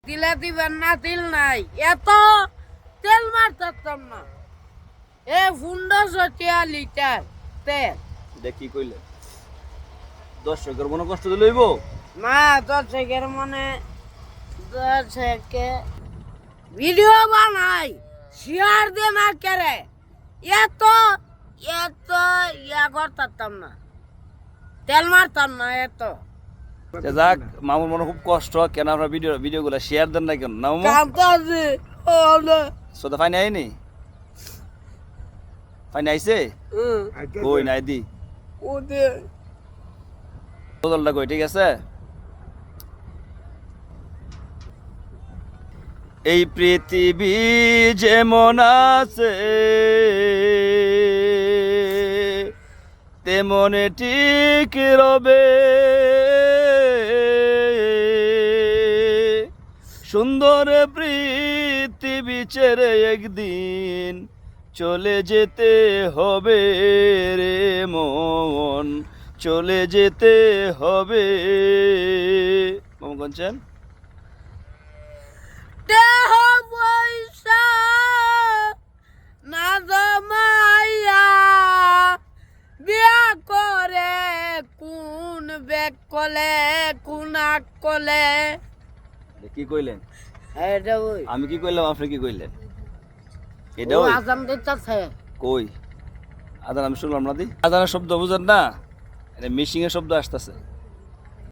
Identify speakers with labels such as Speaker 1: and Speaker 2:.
Speaker 1: তিলে দিবেন না, তিল নাই, এত তেল মারতাম না। এ 1500 লিটার তেল।
Speaker 2: এটা কি কইলেন? দর্শকের মনে কষ্ট দিলে হইব?
Speaker 1: না, দর্শকের মনে দর্শকে ভিডিও বানাই, শেয়ার দিয়ে না করে এত এত ইয়া করতাম না, তেল মারতাম না এত।
Speaker 2: যাক, মামুর মনে খুব কষ্ট, কেন আপনার ভিডিওগুলো শেয়ার দেন না কেন? না মামু,
Speaker 1: কামতাছি
Speaker 2: সোদা ফাইন আইনি? ফাইন আইছে? কই নাই দি
Speaker 1: ওদের
Speaker 2: বদলটা কই? ঠিক আছে, এই পৃথিবী যেমন আছে তেমন ঠিক রবে, সুন্দর পৃথিবী ছেড়ে একদিন চলে যেতে হবে রে মন, চলে যেতে হবে। মামু কোনছেন?
Speaker 1: দেহ পয়সা না জমাইয়া বিয়া করে কোন বেক কলে কোন আক কলে।
Speaker 2: কি কইলেন?
Speaker 1: এটা ওই
Speaker 2: আমি কি কইলাম, আপনি কি কইলেন? এটা
Speaker 1: ও
Speaker 2: ওই
Speaker 1: আজান দিতেছে।
Speaker 2: কই আদান? আমি শুনলাম না দি। আদানের শব্দ বুঝেন না? এটা মিশিং এর শব্দ আসতেছে।